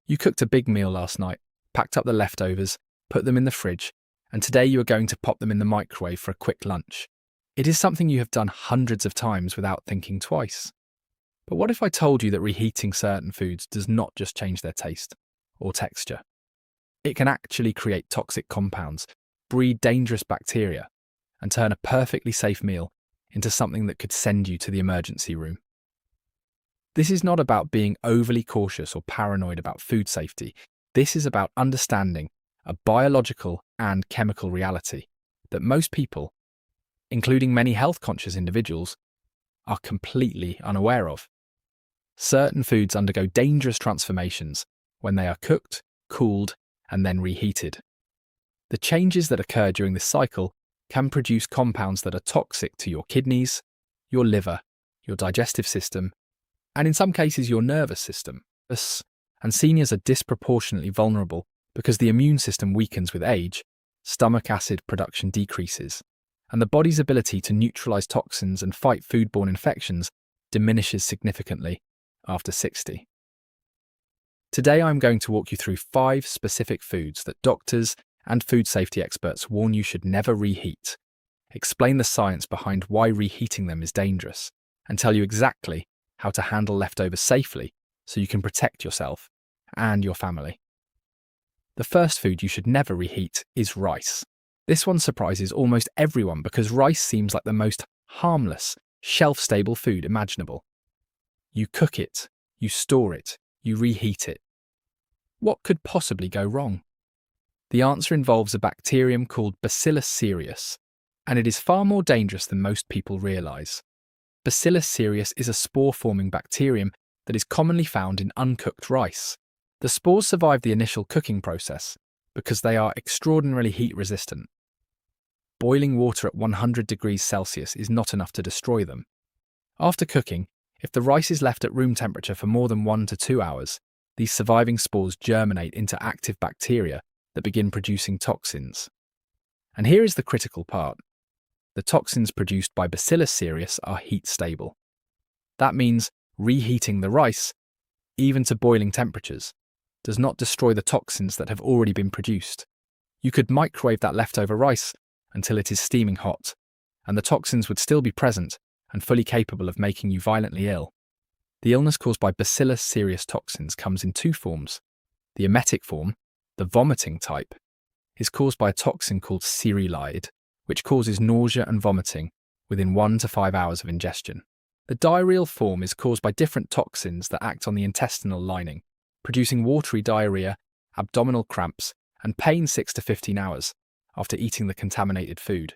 You cooked a big meal last night, packed up the leftovers, put them in the fridge, and today you are going to pop them in the microwave for a quick lunch. It is something you have done hundreds of times without thinking twice. But what if I told you that reheating certain foods does not just change their taste or texture? It can actually create toxic compounds, breed dangerous bacteria, and turn a perfectly safe meal into something that could send you to the emergency room. This is not about being overly cautious or paranoid about food safety. This is about understanding a biological and chemical reality that most people, including many health-conscious individuals, are completely unaware of. Certain foods undergo dangerous transformations when they are cooked, cooled, and then reheated. The changes that occur during this cycle can produce compounds that are toxic to your kidneys, your liver, your digestive system, and in some cases your nervous system. And seniors are disproportionately vulnerable because the immune system weakens with age, stomach acid production decreases, and the body's ability to neutralize toxins and fight foodborne infections diminishes significantly after 60. Today I'm going to walk you through 5 specific foods that doctors and food safety experts warn you should never reheat, explain the science behind why reheating them is dangerous, and tell you exactly how to handle leftovers safely so you can protect yourself and your family. The first food you should never reheat is rice. This one surprises almost everyone because rice seems like the most harmless, shelf-stable food imaginable. You cook it, you store it, you reheat it. What could possibly go wrong? The answer involves a bacterium called Bacillus cereus, and it is far more dangerous than most people realise. Bacillus cereus is a spore-forming bacterium that is commonly found in uncooked rice. The spores survive the initial cooking process because they are extraordinarily heat-resistant. Boiling water at 100 degrees Celsius is not enough to destroy them. After cooking, if the rice is left at room temperature for more than 1 to 2 hours, these surviving spores germinate into active bacteria that begin producing toxins. And here is the critical part. The toxins produced by Bacillus cereus are heat stable. That means reheating the rice, even to boiling temperatures, does not destroy the toxins that have already been produced. You could microwave that leftover rice until it is steaming hot, and the toxins would still be present and fully capable of making you violently ill. The illness caused by Bacillus cereus toxins comes in 2 forms. The emetic form, the vomiting type, is caused by a toxin called cerulide, which causes nausea and vomiting within 1 to 5 hours of ingestion. The diarrheal form is caused by different toxins that act on the intestinal lining, producing watery diarrhea, abdominal cramps, and pain 6 to 15 hours after eating the contaminated food.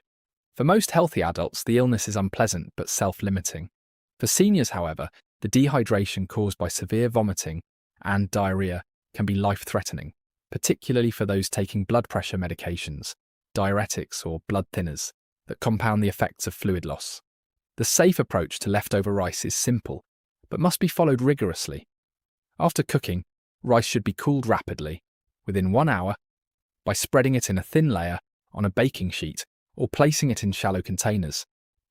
For most healthy adults, the illness is unpleasant but self-limiting. For seniors, however, the dehydration caused by severe vomiting and diarrhea can be life-threatening, particularly for those taking blood pressure medications, diuretics or blood thinners that compound the effects of fluid loss. The safe approach to leftover rice is simple, but must be followed rigorously. After cooking, rice should be cooled rapidly, within 1 hour, by spreading it in a thin layer on a baking sheet or placing it in shallow containers.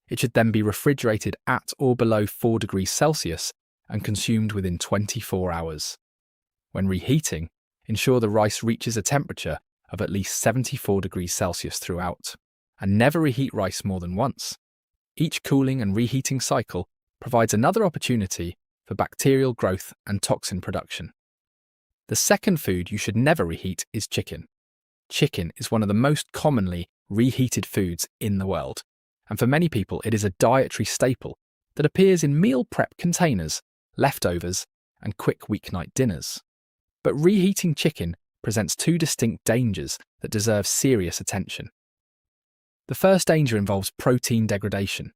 It should then be refrigerated at or below 4 degrees Celsius and consumed within 24 hours. When reheating, ensure the rice reaches a temperature of at least 74 degrees Celsius throughout, and never reheat rice more than once. Each cooling and reheating cycle provides another opportunity for bacterial growth and toxin production. The second food you should never reheat is chicken. Chicken is one of the most commonly reheated foods in the world, and for many people it is a dietary staple that appears in meal prep containers, leftovers, and quick weeknight dinners. But reheating chicken presents 2 distinct dangers that deserve serious attention. The first danger involves protein degradation.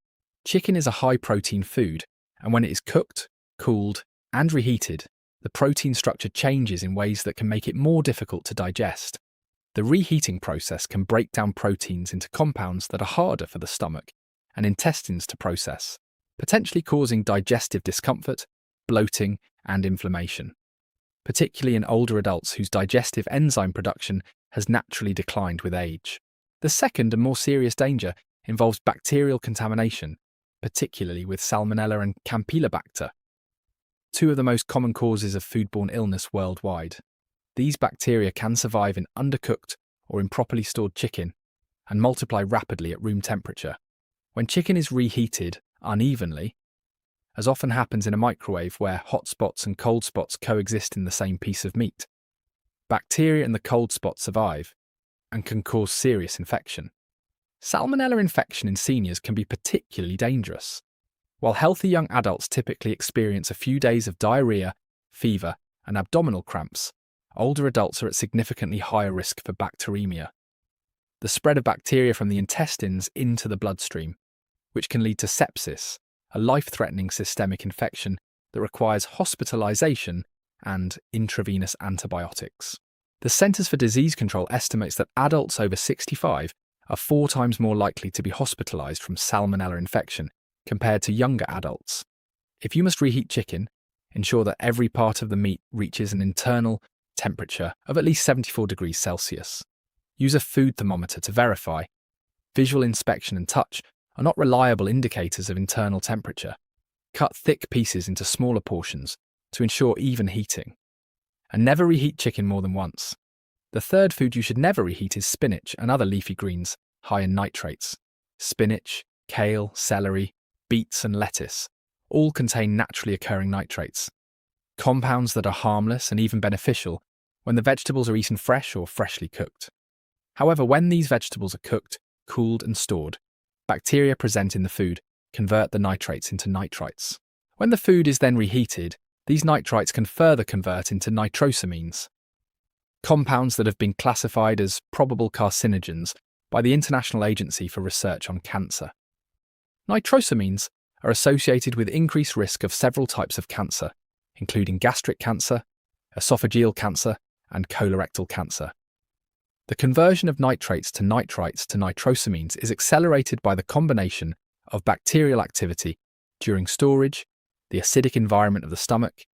Chicken is a high-protein food, and when it is cooked, cooled, and reheated, the protein structure changes in ways that can make it more difficult to digest. The reheating process can break down proteins into compounds that are harder for the stomach and intestines to process, potentially causing digestive discomfort, bloating, and inflammation, particularly in older adults whose digestive enzyme production has naturally declined with age. The second and more serious danger involves bacterial contamination, particularly with Salmonella and Campylobacter, 2 of the most common causes of foodborne illness worldwide. These bacteria can survive in undercooked or improperly stored chicken and multiply rapidly at room temperature. When chicken is reheated unevenly, as often happens in a microwave where hot spots and cold spots coexist in the same piece of meat, bacteria in the cold spot survive and can cause serious infection. Salmonella infection in seniors can be particularly dangerous. While healthy young adults typically experience a few days of diarrhea, fever, and abdominal cramps, older adults are at significantly higher risk for bacteremia, the spread of bacteria from the intestines into the bloodstream, which can lead to sepsis, a life-threatening systemic infection that requires hospitalization and intravenous antibiotics. The Centers for Disease Control estimates that adults over 65 are 4 times more likely to be hospitalized from salmonella infection compared to younger adults. If you must reheat chicken, ensure that every part of the meat reaches an internal temperature of at least 74 degrees Celsius. Use a food thermometer to verify. Visual inspection and touch are not reliable indicators of internal temperature. Cut thick pieces into smaller portions to ensure even heating. And never reheat chicken more than once. The third food you should never reheat is spinach and other leafy greens high in nitrates. Spinach, kale, celery, beets and lettuce all contain naturally occurring nitrates, compounds that are harmless and even beneficial when the vegetables are eaten fresh or freshly cooked. However, when these vegetables are cooked, cooled and stored, bacteria present in the food convert the nitrates into nitrites. When the food is then reheated, these nitrites can further convert into nitrosamines, compounds that have been classified as probable carcinogens by the International Agency for Research on Cancer. Nitrosamines are associated with increased risk of several types of cancer, including gastric cancer, esophageal cancer, and colorectal cancer. The conversion of nitrates to nitrites to nitrosamines is accelerated by the combination of bacterial activity during storage, the acidic environment of the stomach,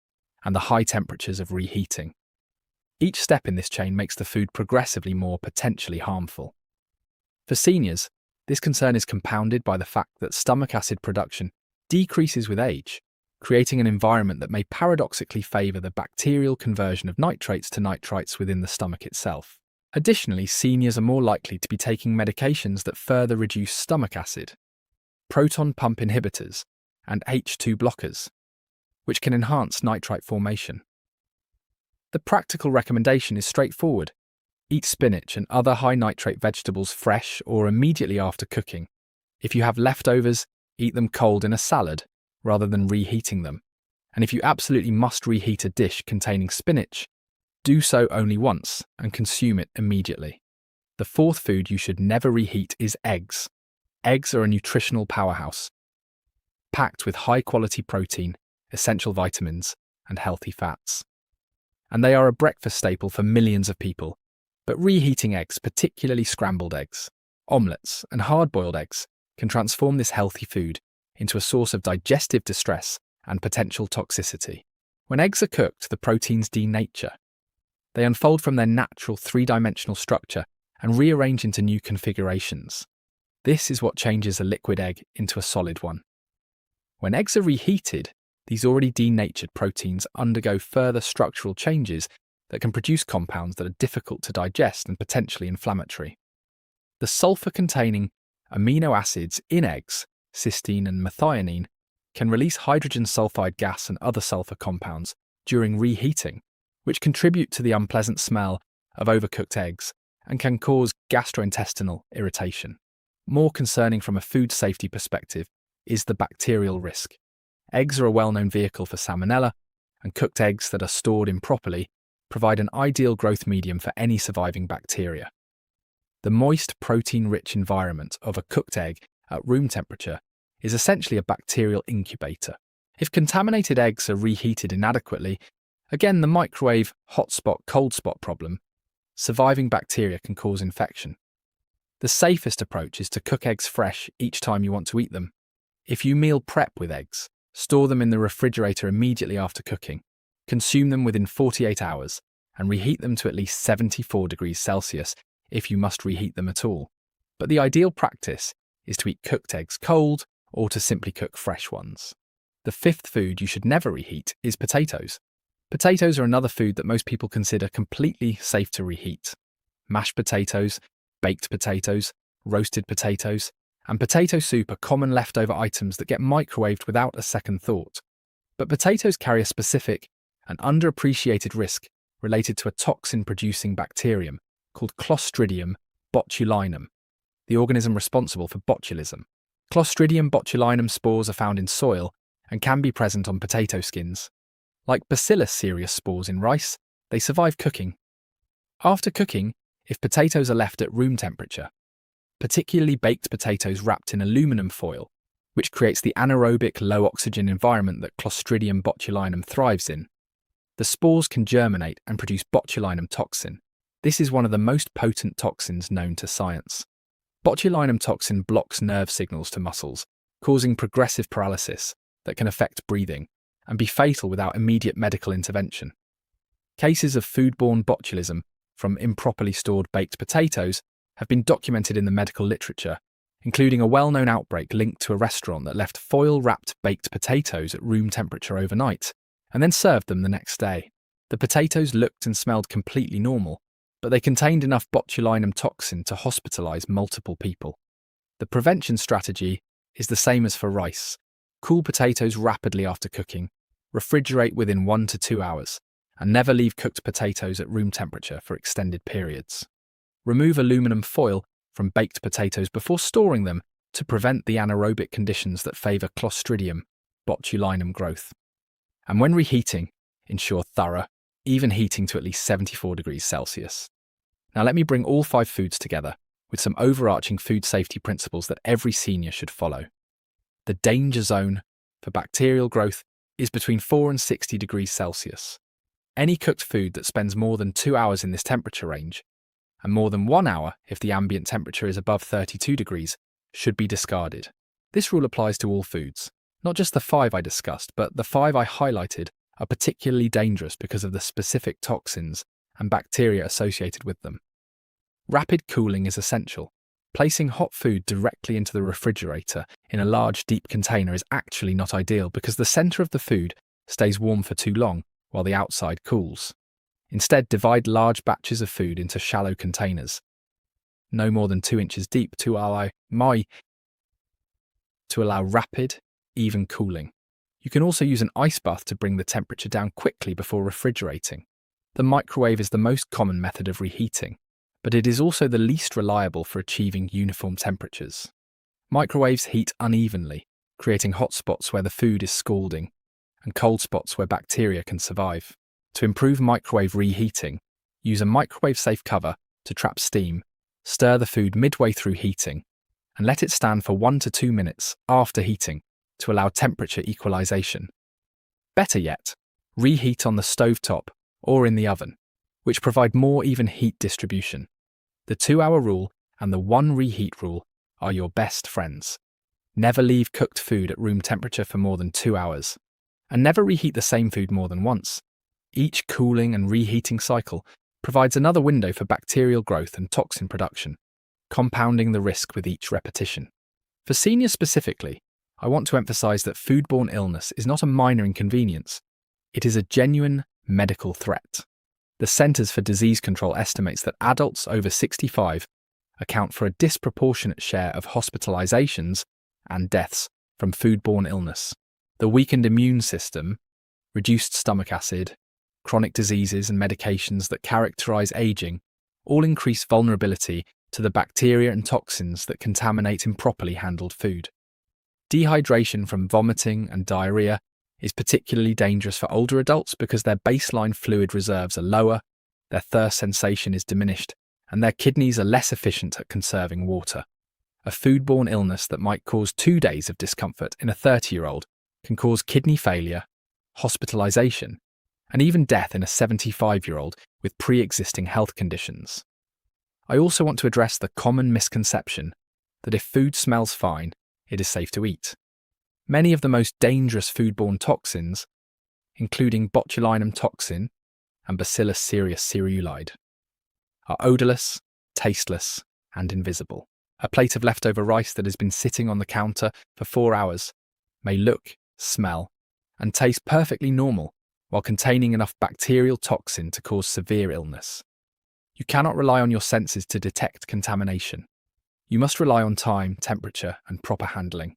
and the high temperatures of reheating. Each step in this chain makes the food progressively more potentially harmful. For seniors, this concern is compounded by the fact that stomach acid production decreases with age, creating an environment that may paradoxically favour the bacterial conversion of nitrates to nitrites within the stomach itself. Additionally, seniors are more likely to be taking medications that further reduce stomach acid, proton pump inhibitors, and H2 blockers, which can enhance nitrite formation. The practical recommendation is straightforward. Eat spinach and other high nitrate vegetables fresh or immediately after cooking. If you have leftovers, eat them cold in a salad rather than reheating them. And if you absolutely must reheat a dish containing spinach, do so only once and consume it immediately. The fourth food you should never reheat is eggs. Eggs are a nutritional powerhouse, packed with high-quality protein, essential vitamins, and healthy fats. And they are a breakfast staple for millions of people. But reheating eggs, particularly scrambled eggs, omelettes, and hard-boiled eggs, can transform this healthy food into a source of digestive distress and potential toxicity. When eggs are cooked, the proteins denature. They unfold from their natural three-dimensional structure and rearrange into new configurations. This is what changes a liquid egg into a solid one. When eggs are reheated, these already denatured proteins undergo further structural changes that can produce compounds that are difficult to digest and potentially inflammatory. The sulfur-containing amino acids in eggs, cysteine and methionine, can release hydrogen sulfide gas and other sulfur compounds during reheating, which contribute to the unpleasant smell of overcooked eggs and can cause gastrointestinal irritation. More concerning from a food safety perspective is the bacterial risk. Eggs are a well-known vehicle for salmonella, and cooked eggs that are stored improperly provide an ideal growth medium for any surviving bacteria. The moist, protein-rich environment of a cooked egg at room temperature is essentially a bacterial incubator. If contaminated eggs are reheated inadequately, again the microwave hot spot, cold spot problem, surviving bacteria can cause infection. The safest approach is to cook eggs fresh each time you want to eat them. If you meal prep with eggs, store them in the refrigerator immediately after cooking. Consume them within 48 hours and reheat them to at least 74 degrees Celsius if you must reheat them at all. But the ideal practice is to eat cooked eggs cold or to simply cook fresh ones. The fifth food you should never reheat is potatoes. Potatoes are another food that most people consider completely safe to reheat. Mashed potatoes, baked potatoes, roasted potatoes, and potato soup are common leftover items that get microwaved without a second thought. But potatoes carry a specific and underappreciated risk related to a toxin-producing bacterium called Clostridium botulinum, the organism responsible for botulism. Clostridium botulinum spores are found in soil and can be present on potato skins. Like Bacillus cereus spores in rice, they survive cooking. After cooking, if potatoes are left at room temperature, particularly baked potatoes wrapped in aluminum foil, which creates the anaerobic low-oxygen environment that Clostridium botulinum thrives in, the spores can germinate and produce botulinum toxin. This is one of the most potent toxins known to science. Botulinum toxin blocks nerve signals to muscles, causing progressive paralysis that can affect breathing and be fatal without immediate medical intervention. Cases of foodborne botulism from improperly stored baked potatoes have been documented in the medical literature, including a well-known outbreak linked to a restaurant that left foil-wrapped baked potatoes at room temperature overnight and then served them the next day. The potatoes looked and smelled completely normal, but they contained enough botulinum toxin to hospitalize multiple people. The prevention strategy is the same as for rice. Cool potatoes rapidly after cooking, refrigerate within 1 to 2 hours, and never leave cooked potatoes at room temperature for extended periods. Remove aluminum foil from baked potatoes before storing them to prevent the anaerobic conditions that favor Clostridium botulinum growth. And when reheating, ensure thorough, even heating to at least 74 degrees Celsius. Now let me bring all 5 foods together with some overarching food safety principles that every senior should follow. The danger zone for bacterial growth is between 4 and 60 degrees Celsius. Any cooked food that spends more than 2 hours in this temperature range, and more than 1 hour if the ambient temperature is above 32 degrees, should be discarded. This rule applies to all foods, not just the 5 I discussed, but the 5 I highlighted are particularly dangerous because of the specific toxins and bacteria associated with them. Rapid cooling is essential. Placing hot food directly into the refrigerator in a large, deep container is actually not ideal because the center of the food stays warm for too long while the outside cools. Instead, divide large batches of food into shallow containers, no more than 2 inches deep, to allow rapid, even cooling. You can also use an ice bath to bring the temperature down quickly before refrigerating. The microwave is the most common method of reheating, but it is also the least reliable for achieving uniform temperatures. Microwaves heat unevenly, creating hot spots where the food is scalding and cold spots where bacteria can survive. To improve microwave reheating, use a microwave-safe cover to trap steam, stir the food midway through heating, and let it stand for 1 to 2 minutes after heating to allow temperature equalization. Better yet, reheat on the stovetop or in the oven, which provide more even heat distribution. The 2-hour rule and the 1 reheat rule are your best friends. Never leave cooked food at room temperature for more than 2 hours, and never reheat the same food more than once. Each cooling and reheating cycle provides another window for bacterial growth and toxin production, compounding the risk with each repetition. For seniors specifically, I want to emphasize that foodborne illness is not a minor inconvenience. It is a genuine medical threat. The Centers for Disease Control estimates that adults over 65 account for a disproportionate share of hospitalizations and deaths from foodborne illness. The weakened immune system, reduced stomach acid, chronic diseases and medications that characterize aging all increase vulnerability to the bacteria and toxins that contaminate improperly handled food. Dehydration from vomiting and diarrhea is particularly dangerous for older adults because their baseline fluid reserves are lower, their thirst sensation is diminished, and their kidneys are less efficient at conserving water. A foodborne illness that might cause 2 days of discomfort in a 30-year-old can cause kidney failure, hospitalization, and even death in a 75-year-old with pre-existing health conditions. I also want to address the common misconception that if food smells fine, it is safe to eat. Many of the most dangerous foodborne toxins, including botulinum toxin and Bacillus cereus cereulide, are odorless, tasteless, and invisible. A plate of leftover rice that has been sitting on the counter for 4 hours may look, smell, and taste perfectly normal while containing enough bacterial toxin to cause severe illness. You cannot rely on your senses to detect contamination. You must rely on time, temperature, and proper handling.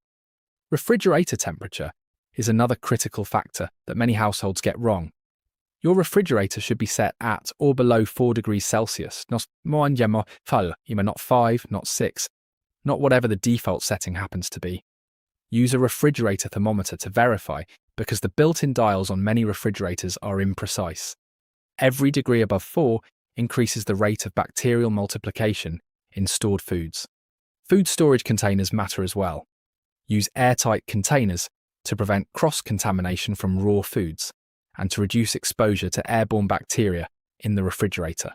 Refrigerator temperature is another critical factor that many households get wrong. Your refrigerator should be set at or below 4 degrees Celsius, not 5, not 6, not whatever the default setting happens to be. Use a refrigerator thermometer to verify, because the built-in dials on many refrigerators are imprecise. Every degree above 4 increases the rate of bacterial multiplication in stored foods. Food storage containers matter as well. Use airtight containers to prevent cross-contamination from raw foods and to reduce exposure to airborne bacteria in the refrigerator.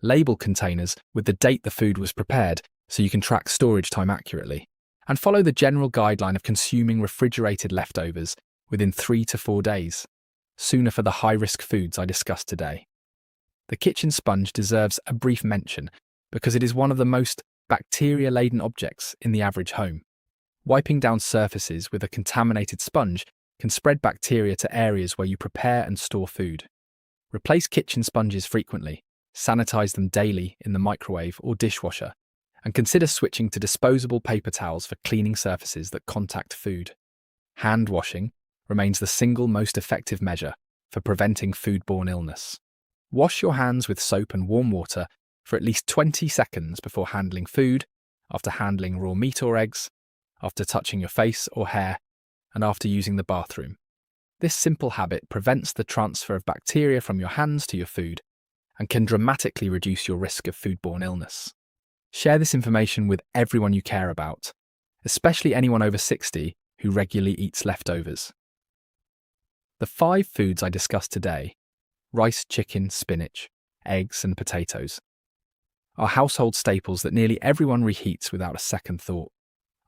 Label containers with the date the food was prepared so you can track storage time accurately, and follow the general guideline of consuming refrigerated leftovers within 3 to 4 days, sooner for the high-risk foods I discussed today. The kitchen sponge deserves a brief mention because it is one of the most bacteria-laden objects in the average home. Wiping down surfaces with a contaminated sponge can spread bacteria to areas where you prepare and store food. Replace kitchen sponges frequently, sanitize them daily in the microwave or dishwasher, and consider switching to disposable paper towels for cleaning surfaces that contact food. Hand washing remains the single most effective measure for preventing foodborne illness. Wash your hands with soap and warm water for at least 20 seconds before handling food, after handling raw meat or eggs, after touching your face or hair, and after using the bathroom. This simple habit prevents the transfer of bacteria from your hands to your food and can dramatically reduce your risk of foodborne illness. Share this information with everyone you care about, especially anyone over 60 who regularly eats leftovers. The 5 foods I discussed today, rice, chicken, spinach, eggs, and potatoes, are household staples that nearly everyone reheats without a second thought.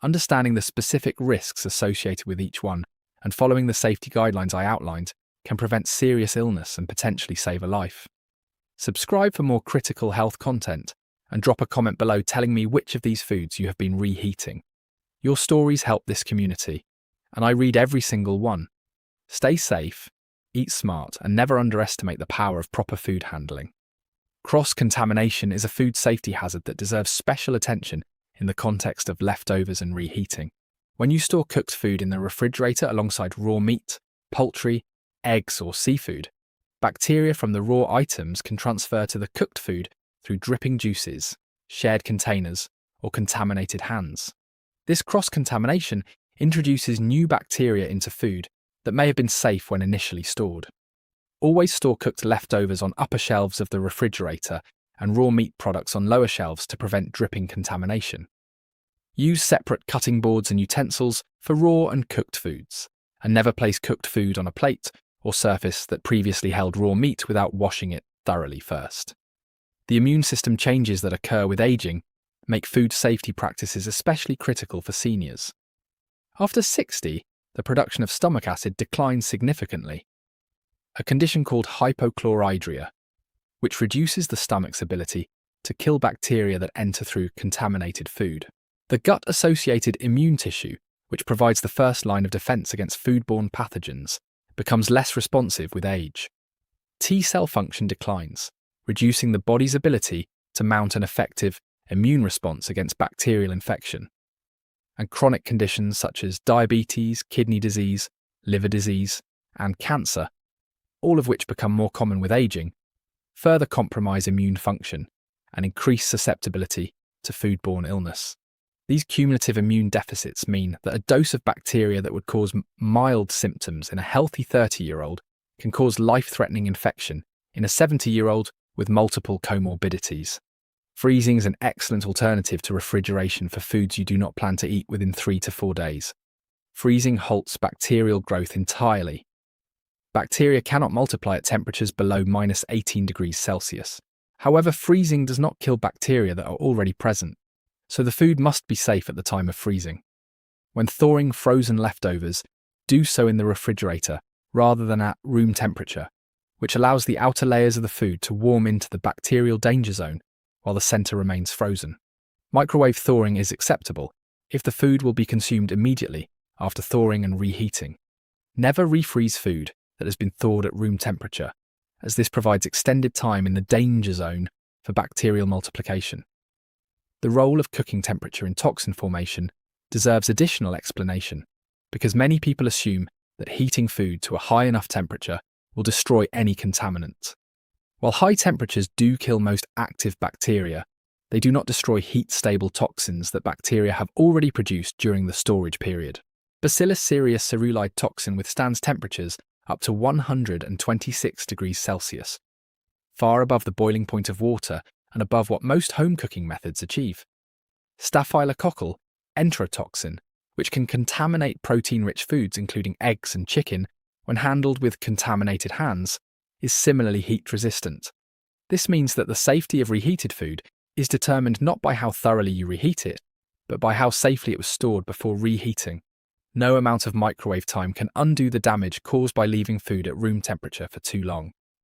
Understanding the specific risks associated with each one and following the safety guidelines I outlined can prevent serious illness and potentially save a life. Subscribe for more critical health content and drop a comment below telling me which of these foods you have been reheating. Your stories help this community, and I read every single one. Stay safe, eat smart, and never underestimate the power of proper food handling. Cross-contamination is a food safety hazard that deserves special attention in the context of leftovers and reheating. When you store cooked food in the refrigerator alongside raw meat, poultry, eggs, or seafood, bacteria from the raw items can transfer to the cooked food through dripping juices, shared containers, or contaminated hands. This cross-contamination introduces new bacteria into food that may have been safe when initially stored. Always store cooked leftovers on upper shelves of the refrigerator and raw meat products on lower shelves to prevent dripping contamination. Use separate cutting boards and utensils for raw and cooked foods, and never place cooked food on a plate or surface that previously held raw meat without washing it thoroughly first. The immune system changes that occur with aging make food safety practices especially critical for seniors. After 60, the production of stomach acid declines significantly, a condition called hypochloridria, which reduces the stomach's ability to kill bacteria that enter through contaminated food. The gut-associated immune tissue, which provides the first line of defense against foodborne pathogens, becomes less responsive with age. T-cell function declines, reducing the body's ability to mount an effective immune response against bacterial infection. And chronic conditions such as diabetes, kidney disease, liver disease, and cancer, all of which become more common with aging, further compromise immune function and increase susceptibility to foodborne illness. These cumulative immune deficits mean that a dose of bacteria that would cause mild symptoms in a healthy 30-year-old can cause life-threatening infection in a 70-year-old with multiple comorbidities. Freezing is an excellent alternative to refrigeration for foods you do not plan to eat within 3 to 4 days. Freezing halts bacterial growth entirely. Bacteria cannot multiply at temperatures below -18 degrees Celsius. However, freezing does not kill bacteria that are already present, so the food must be safe at the time of freezing. When thawing frozen leftovers, do so in the refrigerator rather than at room temperature, which allows the outer layers of the food to warm into the bacterial danger zone while the center remains frozen. Microwave thawing is acceptable if the food will be consumed immediately after thawing and reheating. Never refreeze food that has been thawed at room temperature, as this provides extended time in the danger zone for bacterial multiplication. The role of cooking temperature in toxin formation deserves additional explanation, because many people assume that heating food to a high enough temperature will destroy any contaminants. While high temperatures do kill most active bacteria, they do not destroy heat-stable toxins that bacteria have already produced during the storage period. Bacillus cereus cerulide toxin withstands temperatures up to 126 degrees Celsius, far above the boiling point of water and above what most home cooking methods achieve. Staphylococcal enterotoxin, which can contaminate protein-rich foods including eggs and chicken when handled with contaminated hands, is similarly heat-resistant. This means that the safety of reheated food is determined not by how thoroughly you reheat it, but by how safely it was stored before reheating. No amount of microwave time can undo the damage caused by leaving food at room temperature for too long.